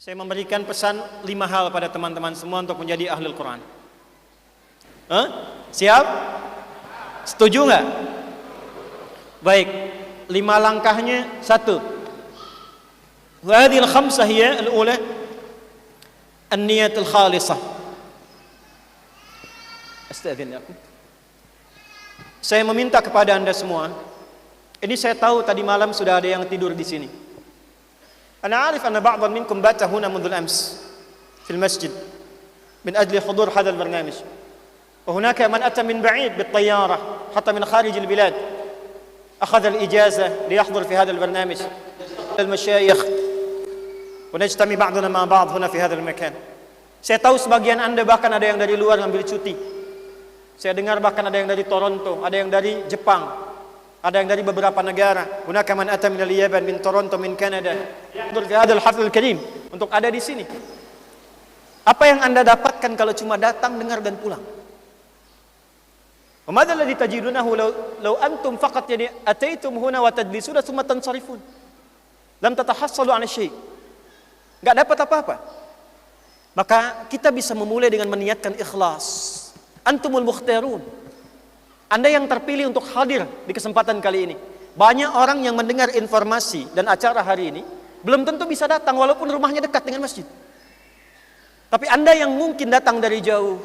Saya memberikan pesan 5 hal pada teman-teman semua untuk menjadi ahli Al-Quran. Siap? Setuju nggak? Baik, 5 langkahnya. 1. Hadhil khamsah hiya al-ula an-niyatul khalisah. Astagfirullahaladzim. Saya meminta kepada Anda semua. Ini saya tahu tadi malam sudah ada yang tidur di sini. Ana arif anna ba'dhan minkum bata huna منذ الأمس في المسجد من أجل حضور هذا البرنامج. وهناك من أتى من بعيد بالطيارة حتى من خارج البلاد أخذ الإجازة ليحضر في هذا البرنامج. المشايخ ونجتمع بعضنا مع بعض هنا في هذا المكان. Saya tahu sebagian Anda bahkan ada yang dari luar ngambil cuti. Saya dengar bahkan ada yang dari Toronto, ada yang dari Jepang, ada yang dari beberapa negara. Hunaka man ata min al-Yaman, min Toronto, min Kanada. Yahdur fi hadzal hafl al-karim, untuk ada di sini. Apa yang Anda dapatkan kalau cuma datang, dengar dan pulang? Wa madza alladhi tajidunahu law antum faqat yani ataitum huna wa tadlisuna thumma tansarifun. Lam tatahassalu 'ala syai'. Enggak dapat apa-apa. Maka kita bisa memulai dengan meniatkan ikhlas. Antumul mukhtarun. Anda yang terpilih untuk hadir di kesempatan kali ini. Banyak orang yang mendengar informasi dan acara hari ini belum tentu bisa datang walaupun rumahnya dekat dengan masjid. Tapi Anda yang mungkin datang dari jauh,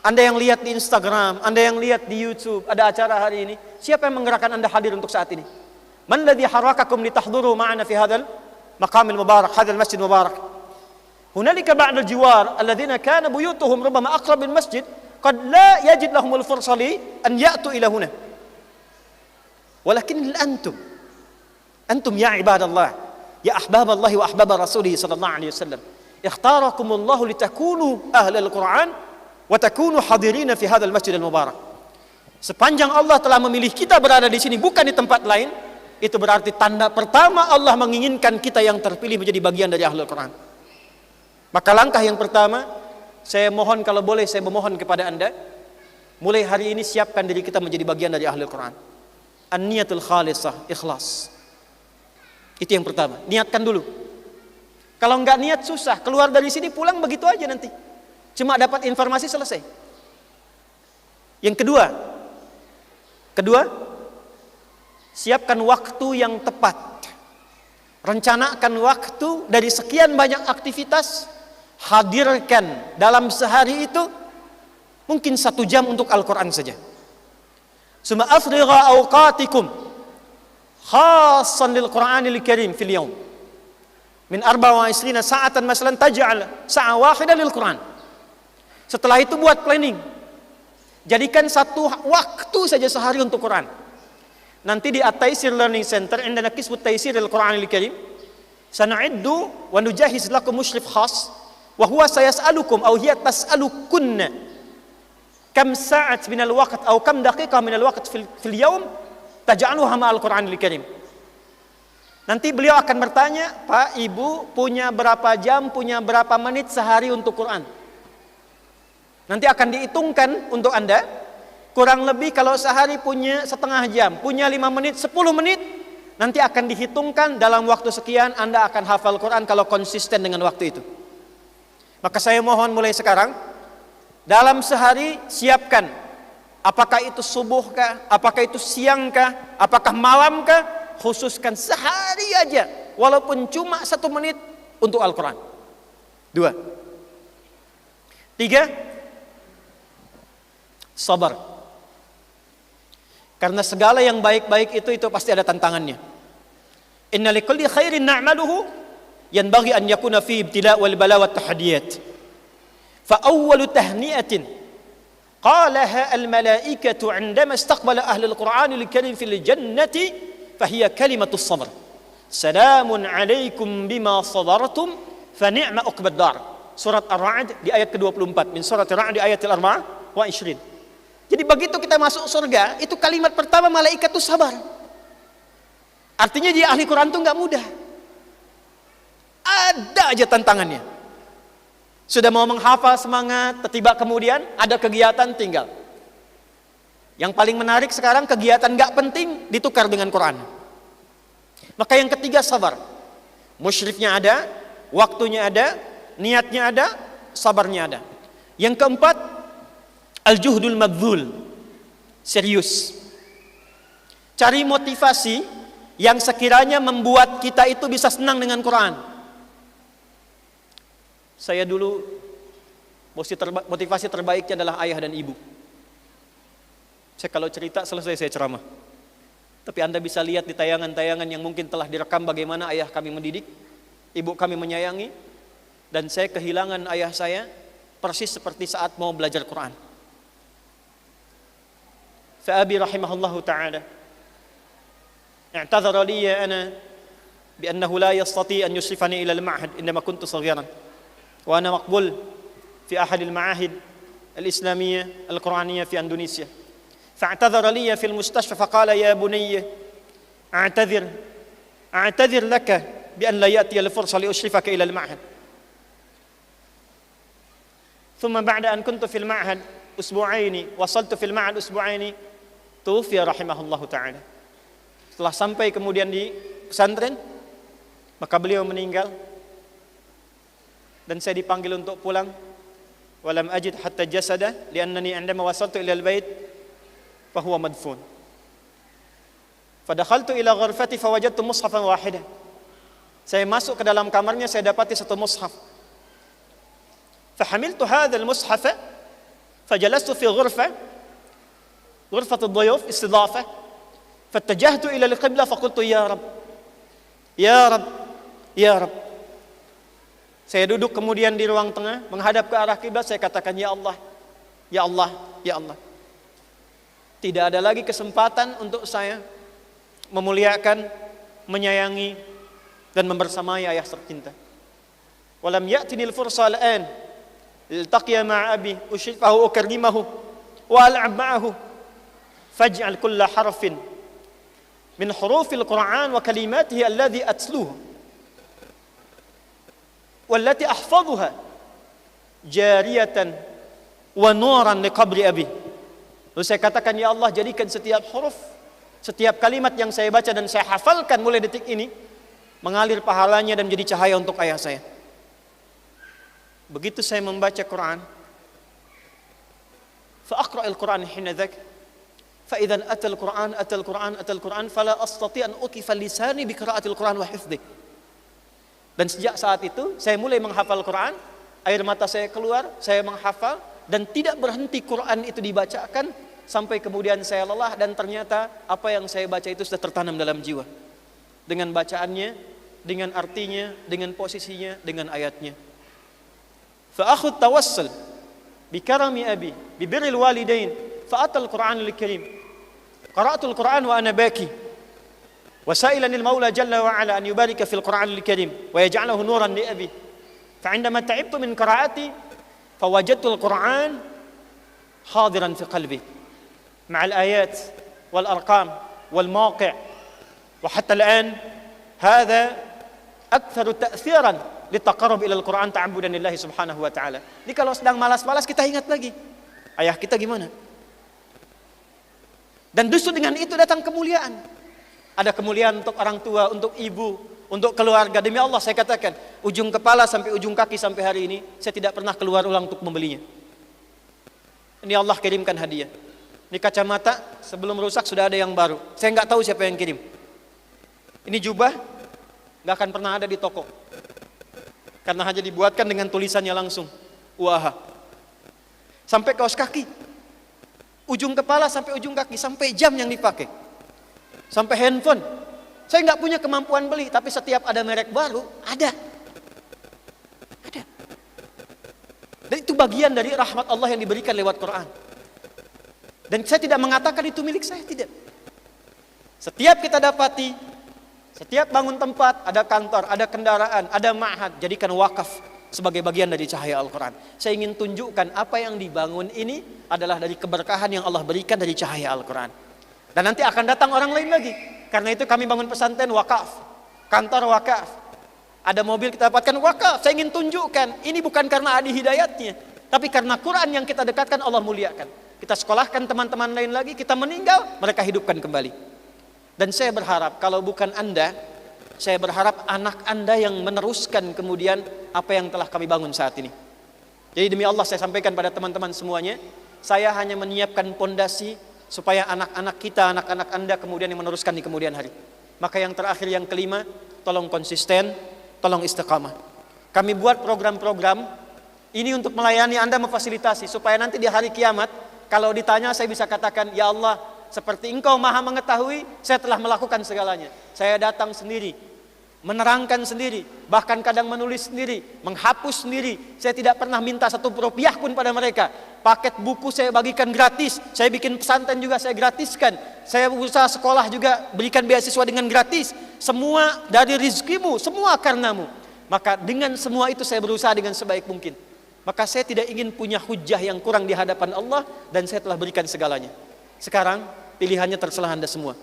Anda yang lihat di Instagram, Anda yang lihat di YouTube ada acara hari ini, siapa yang menggerakkan Anda hadir untuk saat ini? Man ladzi harakakum litahduru ma'ana fi hadzal maqamil mubarak, hadzal masjid mubarak? Hunalika ba'd al-jiwar alladhina kana buyutuhum rubbama aqrab al masjid qad la yajid lahumul fursa li an ya'tu ila huna. Walakin antum ya ibadallah, ya ahbab Allah wa ahbab Rasulih sallallahu alaihi wasallam, ikhtarakumullahu litakunu ahlal Quran wa takunu hadirin fi hadzal masjid al-mubarak. Sepanjang Allah telah memilih kita berada di sini bukan di tempat lain, itu berarti tanda pertama Allah menginginkan kita yang terpilih menjadi bagian dari ahlul Quran. Maka langkah yang pertama, saya mohon kalau boleh saya memohon kepada Anda, mulai hari ini siapkan diri kita menjadi bagian dari ahlul Quran. An-niyatul khalisah, ikhlas. Itu yang pertama, niatkan dulu. Kalau enggak niat susah, keluar dari sini pulang begitu aja nanti. Cuma dapat informasi selesai. Yang kedua, siapkan waktu yang tepat. Rencanakan waktu dari sekian banyak aktivitas, hadirkan dalam sehari itu mungkin 1 jam untuk Al-Quran saja. Summa afrigha awqatikum khassan lil Qur'anil Karim fil yawm min 24 sa'atan masalan taj'al sa'a wahidah lil Quran. Setelah itu buat planning. Jadikan 1 waktu saja sehari untuk Quran. Nanti di At-Taisir Learning Center indana qismu Taisir al-Qur'anil Karim sana'iddu wa nujahiz lakum mushrif khas wa huwa sayas'alukum aw hiya tas'alukunna kam sa'at min al-waqt aw kam daqiqah min al-waqt fil yawm taj'aluha ma'al Qur'anil Karim. Nanti beliau akan bertanya, Pak, Ibu punya berapa jam, punya berapa menit sehari untuk Quran? Nanti akan dihitungkan untuk Anda, kurang lebih kalau sehari punya setengah jam, punya 5 menit, 10 menit, nanti akan dihitungkan dalam waktu sekian Anda akan hafal Quran kalau konsisten dengan waktu itu. Maka saya mohon mulai sekarang, dalam sehari siapkan, apakah itu subuh kah, apakah itu siang kah, apakah malam kah, khususkan sehari aja, walaupun cuma 1 menit untuk Al-Quran. 2. 3. Sabar. Karena segala yang baik-baik itu pasti ada tantangannya. Inna likulli khairin na'maluhu yanbaghi an yakuna fi ibtila' wal bala wat tahdiyat. فأول تهنئة قالها الملائكة عندما استقبل أهل القرآن الكريم في الجنة فهي كلمة الصبر سلام عليكم بما صبرتم فنعم عقبى الدار. Surat Ar-Ra'd di ayat ke-24, min surat Ar-Ra'd di ayat ke-24. Jadi begitu kita masuk surga, itu kalimat pertama malaikat itu sabar. Artinya dia ahli Quran itu enggak mudah. Ada aja tantangannya. Sudah mau menghafal semangat, tiba kemudian ada kegiatan tinggal. Yang paling menarik sekarang kegiatan gak penting ditukar dengan Quran. Maka yang ketiga sabar. Musyrifnya ada, waktunya ada, niatnya ada, sabarnya ada. Yang keempat, al-juhdul mabdzul, serius. Cari motivasi yang sekiranya membuat kita itu bisa senang dengan Quran. Saya dulu motivasi terbaiknya adalah ayah dan ibu. Saya kalau cerita selesai saya ceramah. Tapi Anda bisa lihat di tayangan-tayangan yang mungkin telah direkam bagaimana ayah kami mendidik, ibu kami menyayangi, dan saya kehilangan ayah saya persis seperti saat mau belajar Quran. Fa'abi rahimahullahu ta'ala i'tadhara liya ana bi'annahu la yastati an yusrifani ila al-ma'had indama kuntu saghiran wa ana maqbul fi ahad al-ma'ahid al-islamiyah al-Quraniyah fi Indonesia. فاعتذر لي في المستشفى فقال يا بني أعتذر لك بأن لا يأتي الفرصة لأشرفك إلى المعهد. ثم بعد أن كنت في المعهد أسبوعين وصلت في المعهد أسبوعين توفي رحمه الله تعالى. Setelah sampai kemudian di pesantren, maka beliau meninggal dan saya dipanggil untuk pulang. Walam ajid hatta jasada liannani indama wasaltu ila al-bait فهو مدفون فدخلت إلى غرفتي فوجدت مصحفا واحدا. Saya masuk ke dalam kamarnya, saya dapati satu mushaf. فحملت هذا المصحف فجلست في غرفة الضيوف استضافة فاتجهت إلى القبلة فقلت يا رب يا رب يا رب. Saya duduk kemudian di ruang tengah menghadap ke arah kiblat, saya katakan ya Allah ya Allah ya Allah. Tidak ada lagi kesempatan untuk saya memuliakan, menyayangi dan membersamai ayah tercinta. Walam ya'tini al-fursa al-an iltaqiya ma'a abi ushrifahu ukarrimahu wa al'ab ma'ahu faj'al kulla harfin min hurufil Qur'an wa kalimatihi alladhi atluhu wallati ahfazuha jariyatan wa nuran liqabri abi. Lalu saya katakan, ya Allah, jadikan setiap huruf, setiap kalimat yang saya baca dan saya hafalkan mulai detik ini mengalir pahalanya dan menjadi cahaya untuk ayah saya. Begitu saya membaca Quran, fa aqra'il Quran hina dzak fa idzan atal Quran fala astati an ukifa lisani bi qira'atil Quran wa hifdhi. Dan sejak saat itu saya mulai menghafal Quran, air mata saya keluar, saya menghafal dan tidak berhenti Quran itu dibacakan sampai kemudian saya lelah dan ternyata apa yang saya baca itu sudah tertanam dalam jiwa. Dengan bacaannya, dengan artinya, dengan posisinya, dengan ayatnya. Fa akhud tawassul bi karami abi, bi birril walidain, fa atal Qur'anul Karim. Qara'atul Qur'an wa ana baki. Wa sa'ilan al-Maula jalla wa ala an yubarika fil Qur'anil Karim wa yaj'alahu nuran li abi. Fa 'indama ta'ibtu min qira'ati فوجدت القرآن حاضرا في قلبي مع الآيات والأرقام والمواقع وحتى الآن هذا أكثر تأثيرا للتقرب إلى القرآن تعبدا لله سبحانه وتعالى. Jadi kalau sedang malas-malas kita ingat lagi ayah kita gimana. Dan justru dengan itu datang kemuliaan. Ada kemuliaan untuk orang tua, untuk ibu, untuk keluarga. Demi Allah saya katakan, ujung kepala sampai ujung kaki sampai hari ini saya tidak pernah keluar uang untuk membelinya. Ini Allah kirimkan hadiah. Ini kacamata sebelum rusak sudah ada yang baru. Saya nggak tahu siapa yang kirim. Ini jubah nggak akan pernah ada di toko karena hanya dibuatkan dengan tulisannya langsung. Wah. Sampai kaos kaki, ujung kepala sampai ujung kaki, sampai jam yang dipakai, sampai handphone. Saya nggak punya kemampuan beli, tapi setiap ada merek baru, ada. Dan itu bagian dari rahmat Allah yang diberikan lewat Quran. Dan saya tidak mengatakan itu milik saya, tidak. Setiap kita dapati, setiap bangun tempat, ada kantor, ada kendaraan, ada ma'had, jadikan wakaf sebagai bagian dari cahaya Al-Quran. Saya ingin tunjukkan apa yang dibangun ini adalah dari keberkahan yang Allah berikan dari cahaya Al-Quran. Dan nanti akan datang orang lain lagi. Karena itu kami bangun pesantren wakaf, kantor wakaf, ada mobil kita dapatkan wakaf. Saya ingin tunjukkan ini bukan karena adi hidayatnya, tapi karena Quran yang kita dekatkan Allah muliakan. Kita sekolahkan teman-teman lain lagi, kita meninggal mereka hidupkan kembali. Dan saya berharap kalau bukan Anda Saya berharap anak Anda yang meneruskan kemudian apa yang telah kami bangun saat ini. Jadi demi Allah saya sampaikan pada teman-teman semuanya, saya hanya menyiapkan pondasi supaya anak-anak kita, anak-anak Anda kemudian yang meneruskan di kemudian hari. Maka yang terakhir, yang kelima, tolong konsisten, tolong istiqamah. Kami buat program-program ini untuk melayani Anda, memfasilitasi supaya nanti di hari kiamat kalau ditanya saya bisa katakan, ya Allah, seperti Engkau maha mengetahui, saya telah melakukan segalanya. Saya datang sendiri, menerangkan sendiri, bahkan kadang menulis sendiri, menghapus sendiri. Saya tidak pernah minta satu rupiah pun pada mereka. Paket buku saya bagikan gratis, saya bikin pesantren juga saya gratiskan. Saya berusaha sekolah juga berikan beasiswa dengan gratis. Semua dari rizkimu, semua karenamu. Maka dengan semua itu saya berusaha dengan sebaik mungkin. Maka saya tidak ingin punya hujah yang kurang di hadapan Allah, dan saya telah berikan segalanya. Sekarang pilihannya terserah Anda semua.